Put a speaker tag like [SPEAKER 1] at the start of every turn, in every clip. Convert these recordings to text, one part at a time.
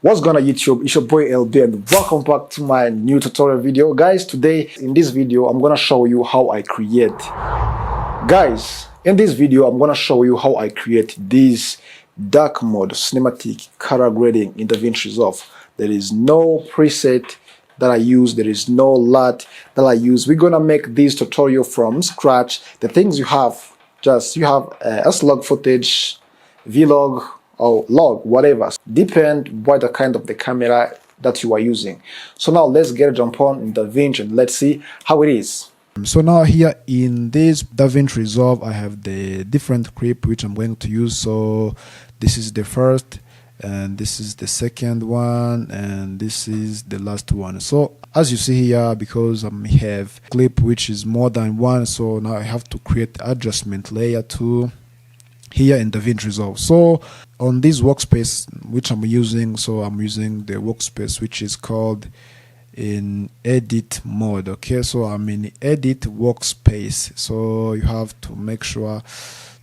[SPEAKER 1] What's going on YouTube? It's your boy LB and welcome back to my new tutorial video. Guys, today in this video I'm gonna show you how I create. Guys, in this video I'm gonna show you how I create this dark mode cinematic color grading in Davinci Resolve. There is no preset that I use, there is no LUT that I use. We're gonna make this tutorial from scratch. The things you have, you have S-log footage, vlog, or log, whatever, depend what the kind of the camera that you are using. So now let's jump on in Davinci and let's see how it is. So now here in this Davinci Resolve I have the different clip which I'm going to use. So this is the first, and this is the second one, and this is the last one. So as you see here, because I have clip which is more than one, so now I have to create adjustment layer too here in Davinci Resolve. So on this workspace which I'm using, so I'm using the workspace which is called in edit mode. Okay, so I'm in edit workspace, so you have to make sure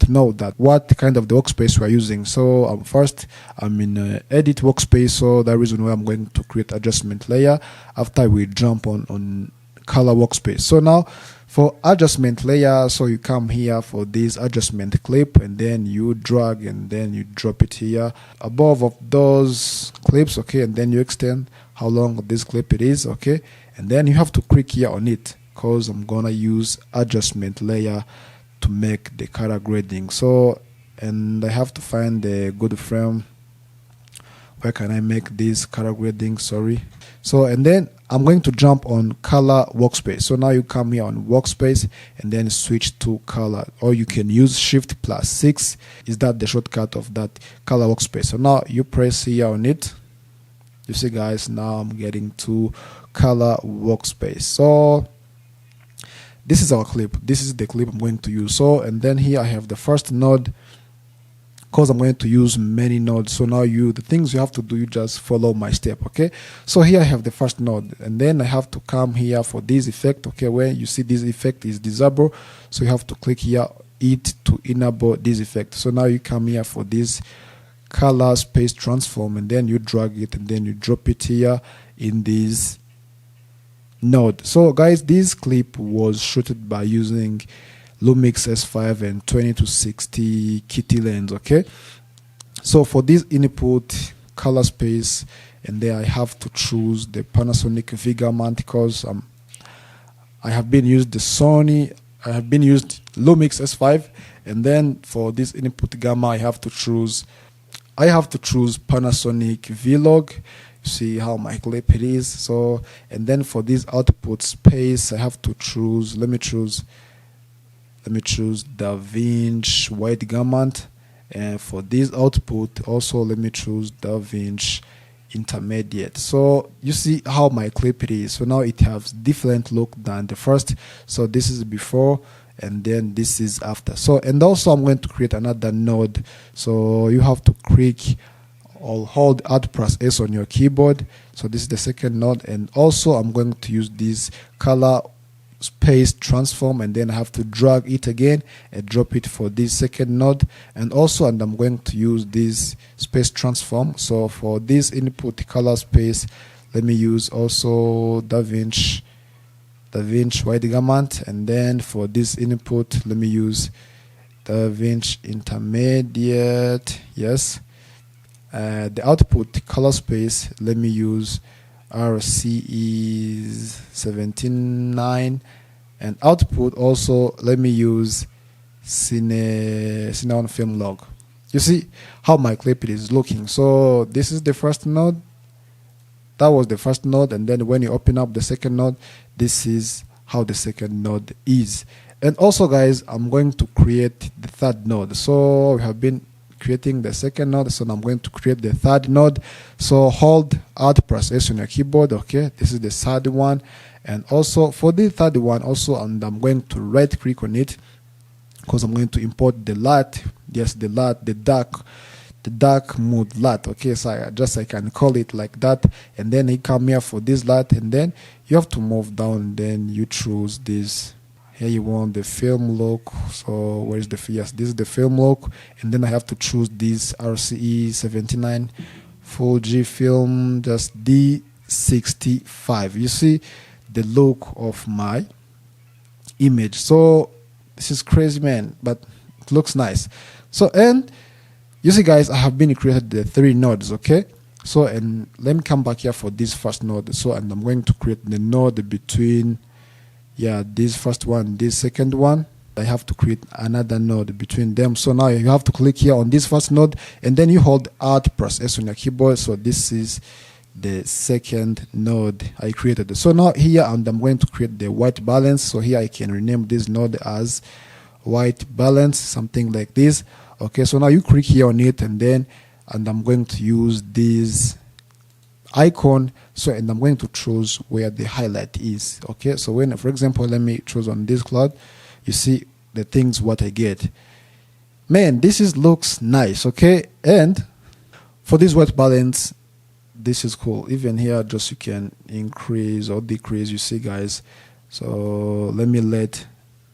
[SPEAKER 1] to know that what kind of the workspace we are using. So first I'm in edit workspace, so the reason why I'm going to create adjustment layer after we jump on color workspace. So now for adjustment layer, so you come here for this adjustment clip and then you drag and then you drop it here above of those clips. Okay, and then you extend how long this clip it is. Okay, and then you have to click here on it because I'm gonna use adjustment layer to make the color grading. So, and I have to find the good frame. Where can I make this color grading? Sorry. So, and then I'm going to jump on color workspace. So now you come here on workspace and then switch to color, or you can use Shift+6. Is that the shortcut of that color workspace? So now you press here on it. You see guys, now I'm getting to color workspace. So this is our clip. This is the clip I'm going to use. So, and then here I have the first node, because I'm going to use many nodes. So now the things you have to do, you just follow my step. Okay, so here I have the first node, and then I have to come here for this effect. Okay, where you see this effect is disabled, so you have to click here it to enable this effect. So now you come here for this color space transform, and then you drag it and then you drop it here in this node. So guys, this clip was shooted by using Lumix S5 and 20-60 kitty lens. Okay, so for this input color space, and then I have to choose the Panasonic Vega mount because I have been used the Sony, I have been used Lumix S5, and then for this input gamma I have to choose Panasonic Vlog. You see how my clip it is. So, and then for this output space I have to choose, let me choose Davinci wide gamma, and for this output also let me choose Davinci intermediate. So you see how my clip it is. So now it has different look than the first. So this is before and then this is after. So, and also I'm going to create another node, so you have to click or hold Alt+S on your keyboard. So this is the second node, and also I'm going to use this color space transform, and then I have to drag it again and drop it for this second node, and I'm going to use this space transform. So for this input color space, let me use also Davinci wide gamma, and then for this input let me use Davinci intermediate. Yes, the output color space let me use RCE79, and output also let me use Cineon film log. You see how my clip is looking. So this is the first node, that was the first node, and then when you open up the second node, this is how the second node is. And also guys, I'm going to create the third node. So we have been creating the second node, so I'm going to create the third node. So hold Alt+S on your keyboard. Okay, this is the third one, and also for the third one also, and I'm going to right click on it because I'm going to import the LUT. Yes, the LUT, the dark mode LUT. Okay, so I can call it like that, and then you come here for this LUT, and then you have to move down, and then you choose this. Here you want the film look. So where is the, yes, this is the film look, and then I have to choose this RCE79 full G film, just D65. You see the look of my image. So this is crazy, man, but it looks nice. So, and you see guys, I have been created the 3 nodes, okay? So, and let me come back here for this first node. So, and I'm going to create the node between, yeah, this first one, this second one. I have to create another node between them. So now you have to click here on this first node, and then you hold Alt plus S on your keyboard. So this is the second node I created. So now here, and I'm going to create the white balance. So here I can rename this node as white balance, something like this. Okay, so now you click here on it, and then, and I'm going to use this icon. So, and I'm going to choose where the highlight is. Okay, so when, for example, let me choose on this cloud, you see the things what I get. Man, this is looks nice. Okay, and for this white balance, this is cool. Even here, just you can increase or decrease. You see, guys. So let me let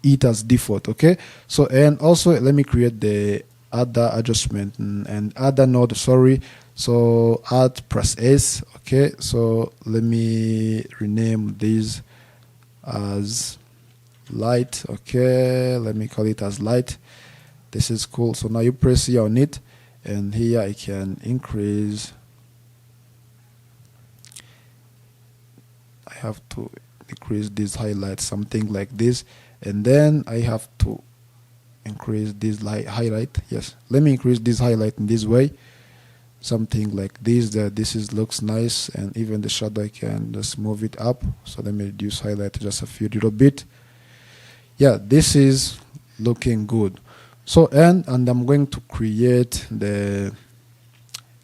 [SPEAKER 1] it as default. Okay, so and also let me create the other adjustment and other node. Sorry. So Alt press S. Okay, so let me rename this as light. Okay, let me call it as light. This is cool. So now you press here on it, and here I can increase. I have to decrease this highlight, something like this, and then I have to increase this highlight. Yes, let me increase this highlight in this way, something like this. That this is looks nice, and even the shadow I can just move it up. So let me reduce highlight just a few little bit. Yeah, this is looking good. So and I'm going to create the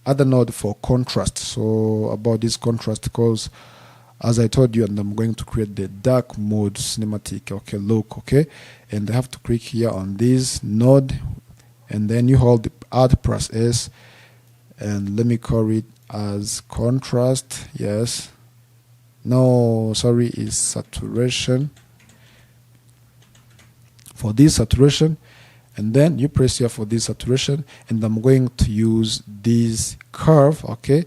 [SPEAKER 1] other node for contrast. So about this contrast, because as I told you, and I'm going to create the dark mode cinematic, okay, look, okay, and I have to click here on this node, and then you hold the Alt plus S, and let me call it as contrast. Yes, no, sorry, it's saturation. For this saturation, and then you press here for this saturation, and I'm going to use this curve. Okay,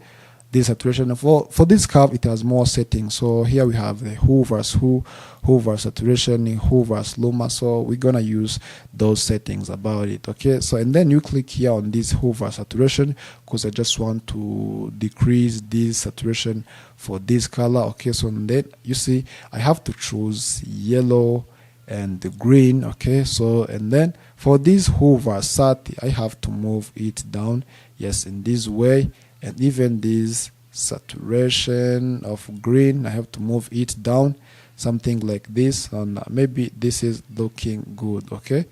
[SPEAKER 1] this saturation. For this curve, it has more settings. So here we have the who versus who versus saturation, who versus luma. So we're gonna use those settings about it. Okay, so and then you click here on this who versus saturation, because I just want to decrease this saturation for this color. Okay, so then you see I have to choose yellow and the green. Okay, so and then for this hover sat, I have to move it down, yes, in this way, and even this saturation of green, I have to move it down, something like this, and maybe this is looking good. Okay,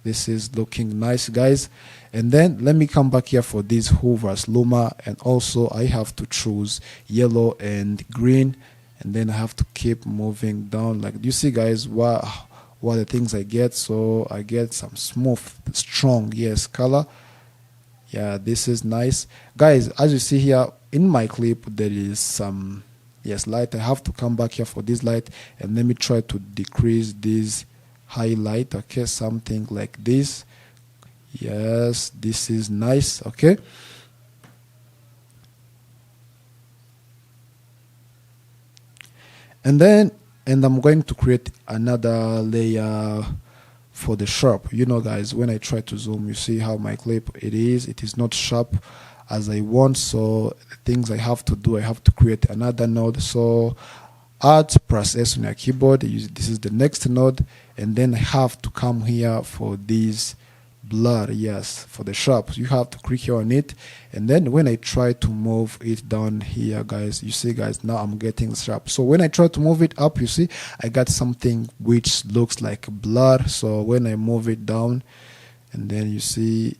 [SPEAKER 1] this is looking nice, guys. And then let me come back here for this hover's luma, and also I have to choose yellow and green, and then I have to keep moving down. Like you see, guys, what the things I get. So I get some smooth, strong, yes, color. Yeah, this is nice, guys. As you see here in my clip, there is some, yes, light. I have to come back here for this light, and let me try to decrease this highlight. Okay, something like this. Yes, this is nice. Okay, and then I'm going to create another layer for the sharp. You know, guys, when I try to zoom, you see how my clip it is not sharp as I want. So the things I have to do, I have to create another node. So Alt press S on your keyboard, this is the next node, and then I have to come here for this blur, yes, for the sharp. You have to click here on it, and then when I try to move it down here, guys, you see, guys, now I'm getting sharp. So when I try to move it up, you see I got something which looks like blur. So when I move it down, and then you see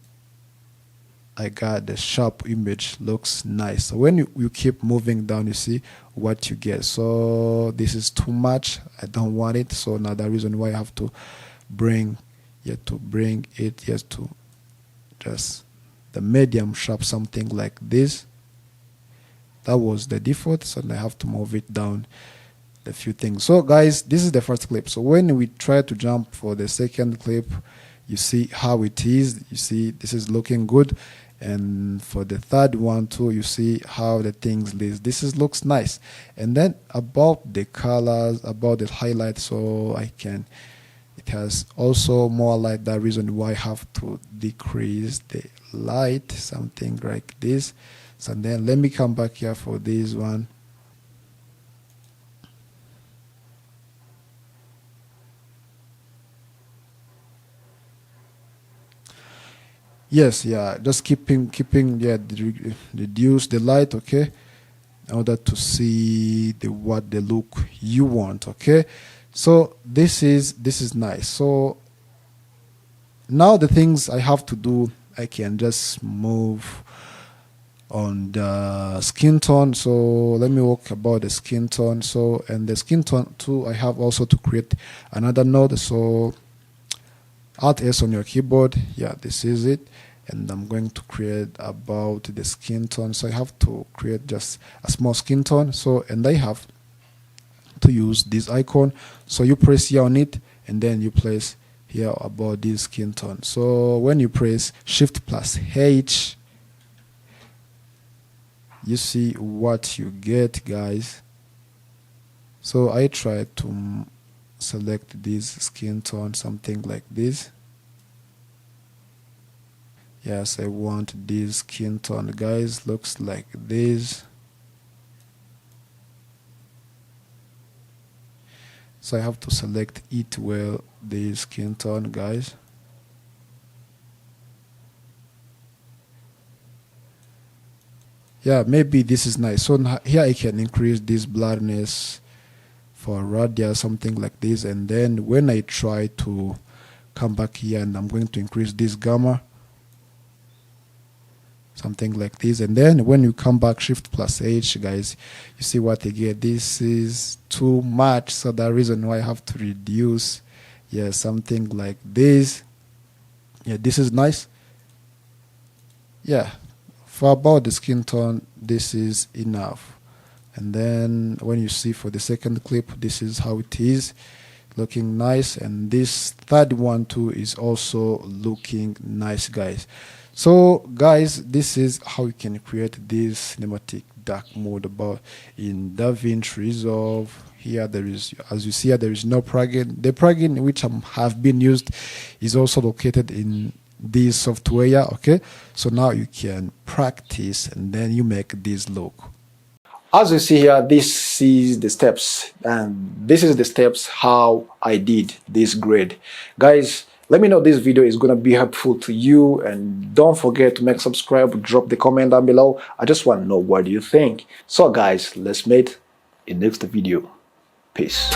[SPEAKER 1] I got the sharp image, looks nice. So when you keep moving down, you see what you get. So this is too much, I don't want it. So now the reason why I have to bring it to just the medium sharp, something like this. That was the default, so I have to move it down a few things. So guys, this is the first clip. So when we try to jump for the second clip, you see how it is. You see this is looking good. And for the third one too, you see how the things looks nice. And then about the colors, about the highlight, so it has also more light. That reason why I have to decrease the light, something like this. So then let me come back here for this one. Yes, yeah, just keeping yeah, reduce the light, okay, in order to see what the look you want, okay. So this is nice. So now the things I have to do, I can just move on the skin tone. So let me talk about the skin tone. So, and the skin tone too, I have also to create another node. So Alt S on your keyboard, yeah, this is it. And I'm going to create about the skin tone. So I have to create just a small skin tone. So, and I have to use this icon. So you press here on it, and then you place here about this skin tone. So when you press Shift plus H, you see what you get, guys. So I try to select this skin tone, something like this. Yes, I want this skin tone, guys. Looks like this. So I have to select it well, this skin tone, guys. Yeah, maybe this is nice. So here I can increase this blurriness for radius, something like this. And then when I try to come back here, and I'm going to increase this gamma, something like this. And then when you come back, Shift plus H, guys, you see what I get. This is too much, so the reason why I have to reduce, yeah, something like this. Yeah, this is nice. Yeah, for about the skin tone, this is enough. And then when you see for the second clip, this is how it is, looking nice. And this third one too is also looking nice, guys. So guys, this is how you can create this cinematic dark mode about in Davinci Resolve. Here there is, as you see here, there is no plugin. The plugin which have been used is also located in this software, okay. So now you can practice, and then you make this look. As you see here, this is the steps, and this is the steps how I did this grade, guys. Let me know this video is going to be helpful to you, and don't forget to subscribe, drop the comment down below. I just want to know what you think. So guys, let's meet in next video. Peace.